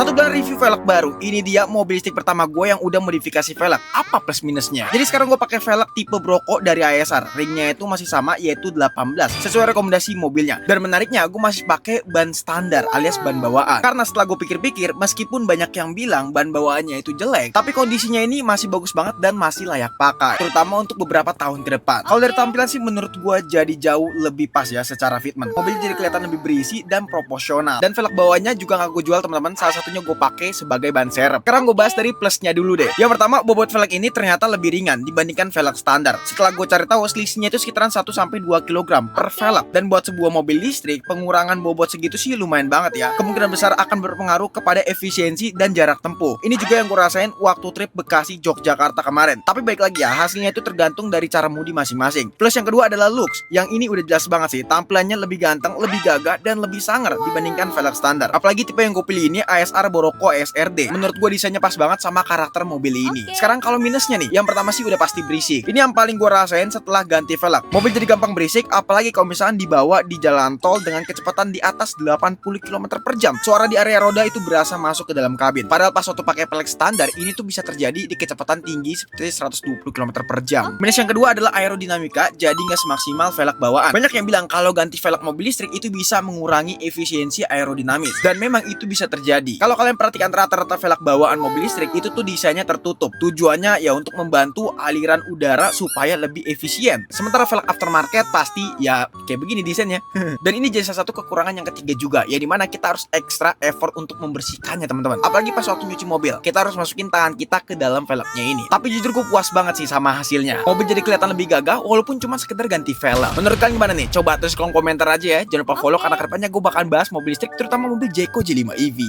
Satu bulan review velg baru. Ini dia mobil listrik pertama gue yang udah modifikasi velg. Apa plus minusnya? Jadi sekarang gue pakai velg tipe Brocco dari ASR. Ringnya itu masih sama, yaitu 18 sesuai rekomendasi mobilnya. Dan menariknya gue masih pakai ban standar alias ban bawaan. Karena setelah gue pikir-pikir, meskipun banyak yang bilang ban bawaannya itu jelek, tapi kondisinya ini masih bagus banget dan masih layak pakai, terutama untuk beberapa tahun ke depan. Kalau dari tampilan sih menurut gue jadi jauh lebih pas ya secara fitment. Mobil jadi kelihatan lebih berisi dan proporsional. Dan velg bawahnya juga gak gue jual teman-teman. Salah satunya gue pakai sebagai ban serep. Sekarang gue bahas dari plusnya dulu deh. Yang pertama, bobot velg ini ternyata lebih ringan dibandingkan velg standar. Setelah gue cari tahu, selisihnya itu sekitaran 1-2 kg per velg. Dan buat sebuah mobil listrik, pengurangan bobot segitu sih lumayan banget ya. Kemungkinan besar akan berpengaruh kepada efisiensi dan jarak tempuh. Ini juga yang gue rasain waktu trip Bekasi Yogyakarta kemarin. Tapi baik lagi ya, hasilnya itu tergantung dari cara mudi masing-masing. Plus yang kedua adalah looks. Yang ini udah jelas banget sih, tampilannya lebih ganteng, lebih gagah, dan lebih sangar dibandingkan velg standar. Apalagi tipe yang gue pilih ini ASR Brocco SRD. Menurut gue desainnya pas banget sama karakter mobil ini. Sekarang kalau minusnya nih, yang pertama sih udah pasti berisik. Ini yang paling gue rasain setelah ganti velg. Mobil jadi gampang berisik, apalagi kalau misalnya dibawa di jalan tol dengan kecepatan di atas 80 km per jam. Suara di area roda itu berasa masuk ke dalam kabin. Padahal pas waktu pakai velg standar, ini tuh bisa terjadi di kecepatan tinggi seperti 120 km per jam. Minus yang kedua adalah aerodinamika, jadi nggak semaksimal velg bawaan. Banyak yang bilang kalau ganti velg mobil listrik itu bisa mengurangi efisiensi aerodinamis. Dan memang itu bisa terjadi. Kalau kalian perhatikan rata-rata velg bawaan mobil listrik itu tuh desainnya tertutup. Tujuannya ya untuk membantu aliran udara supaya lebih efisien. Sementara velg aftermarket pasti ya kayak begini desainnya. Dan ini jadi salah satu kekurangan yang ketiga juga, ya dimana kita harus ekstra effort untuk membersihkannya teman-teman. Apalagi pas waktu nyuci mobil, kita harus masukin tangan kita ke dalam velgnya ini. Tapi jujur gue puas banget sih sama hasilnya. Mobil jadi kelihatan lebih gagah walaupun cuma sekedar ganti velg. Menurut kalian gimana nih? Coba tulis kolom komentar aja ya. Jangan lupa follow karena kedepannya gue bakal bahas mobil listrik, terutama mobil Jayco J5 EV.